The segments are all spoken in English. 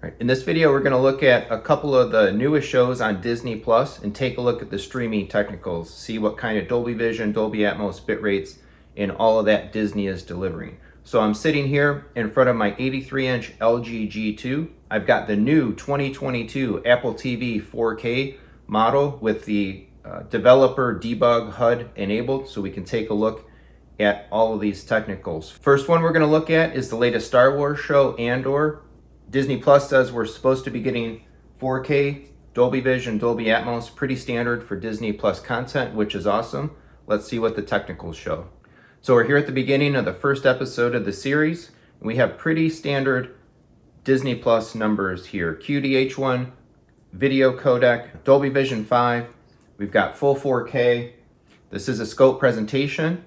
Right, in this video, we're going to look at a couple of the newest shows on Disney Plus and take a look at the streaming technicals, see what kind of Dolby Vision, Dolby Atmos bit rates, and all of that Disney is delivering. So I'm sitting here in front of my 83-inch LG G2. I've got the new 2022 Apple TV 4K model with the developer debug HUD enabled, so we can take a look at all of these technicals. First one we're going to look at is the latest Star Wars show, Andor. Disney Plus says we're supposed to be getting 4K, Dolby Vision, Dolby Atmos, pretty standard for Disney Plus content, which is awesome. Let's see what the technicals show. So we're here at the beginning of the first episode of the series, and we have pretty standard Disney Plus numbers here. QDH1, video codec, Dolby Vision 5, we've got full 4K. This is a scope presentation,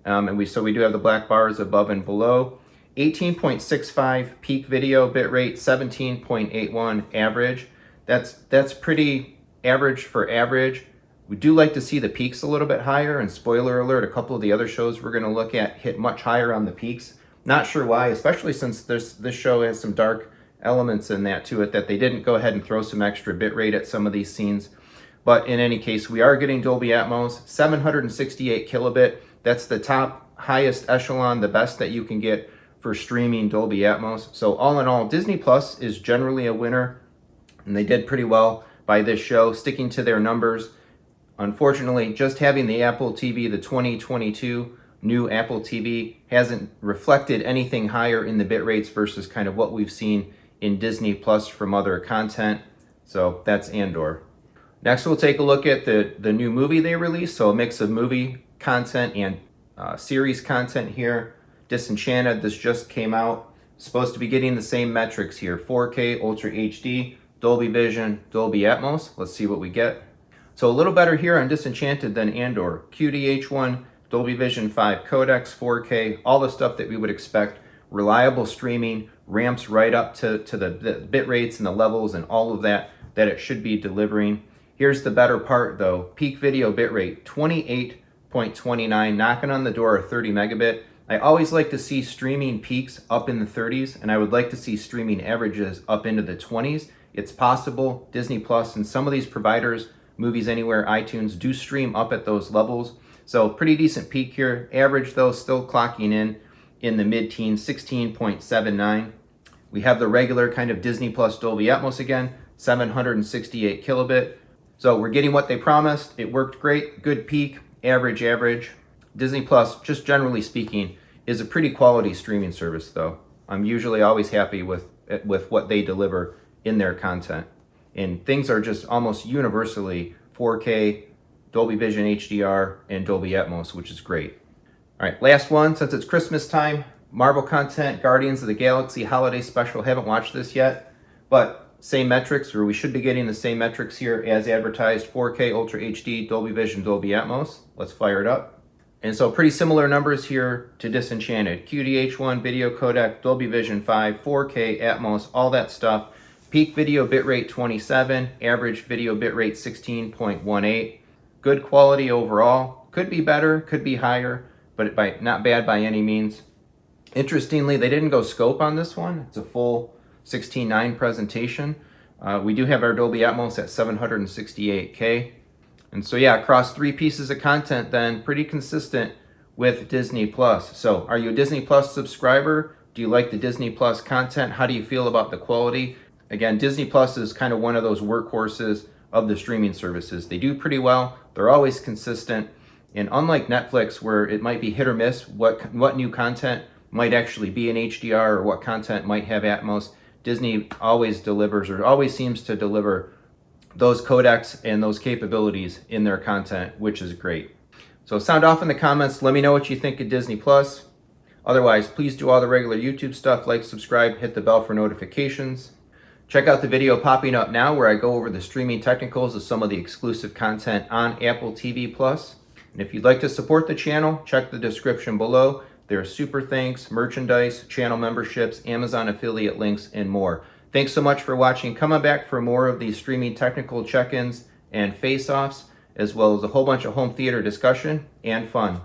and we do have the black bars above and below. 18.65 peak video bitrate, 17.81 average. That's pretty average for average. We do like to see the peaks a little bit higher, and spoiler alert, a couple of the other shows we're going to look at hit much higher on the peaks. Not sure why, especially since this show has some dark elements in that to it, that they didn't go ahead and throw some extra bitrate at some of these scenes. But in any case, we are getting Dolby Atmos, 768 kilobit. That's the top, highest echelon, the best that you can get for streaming Dolby Atmos. So all in all, Disney Plus is generally a winner, and they did pretty well by this show, sticking to their numbers. Unfortunately, just having the Apple TV, the 2022 new Apple TV, hasn't reflected anything higher in the bit rates versus kind of what we've seen in Disney Plus from other content. So that's Andor. Next, we'll take a look at the new movie they released. So a mix of movie content and series content here. Disenchanted, this just came out. Supposed to be getting the same metrics here. 4K, Ultra HD, Dolby Vision, Dolby Atmos. Let's see what we get. So a little better here on Disenchanted than Andor. QDH1, Dolby Vision 5 codecs, 4K, all the stuff that we would expect. Reliable streaming, ramps right up to the bit rates and the levels and all of that it should be delivering. Here's the better part though. Peak video bitrate, 28.29, knocking on the door of 30 megabit. I always like to see streaming peaks up in the 30s, and I would like to see streaming averages up into the 20s. It's possible. Disney Plus and some of these providers, Movies Anywhere, iTunes, do stream up at those levels. So pretty decent peak here. Average though, still clocking in the mid-teens, 16.79. We have the regular kind of Disney Plus Dolby Atmos again, 768 kilobit. So we're getting what they promised. It worked great. Good peak, average. Disney Plus, just generally speaking, is a pretty quality streaming service though. I'm usually always happy with what they deliver in their content. And things are just almost universally 4K, Dolby Vision HDR, and Dolby Atmos, which is great. All right, last one, since it's Christmas time, Marvel content, Guardians of the Galaxy Holiday Special. Haven't watched this yet, but same metrics, or we should be getting the same metrics here as advertised. 4K, Ultra HD, Dolby Vision, Dolby Atmos. Let's fire it up. And so pretty similar numbers here to Disenchanted. QDH1, video codec, Dolby Vision 5, 4K, Atmos, all that stuff. Peak video bitrate 27, average video bitrate 16.18. Good quality overall. Could be better, could be higher, but not bad by any means. Interestingly, they didn't go scope on this one. It's a full 16:9 presentation. We do have our Dolby Atmos at 768K. And so yeah, across 3 pieces of content then, pretty consistent with Disney Plus. So are you a Disney Plus subscriber? Do you like the Disney Plus content? How do you feel about the quality? Again, Disney Plus is kind of one of those workhorses of the streaming services. They do pretty well. They're always consistent. And unlike Netflix, where it might be hit or miss, what new content might actually be in HDR or what content might have Atmos, Disney always delivers, or always seems to deliver, those codecs and those capabilities in their content, which is great. So sound off in the comments. Let me know what you think of Disney Plus. Otherwise, please do all the regular YouTube stuff, like, subscribe, hit the bell for notifications. Check out the video popping up now where I go over the streaming technicals of some of the exclusive content on Apple TV Plus. And if you'd like to support the channel, check the description below. There are super thanks, merchandise, channel memberships, Amazon affiliate links, and more. Thanks so much for watching. Come on back for more of these streaming technical check-ins and face-offs, as well as a whole bunch of home theater discussion and fun.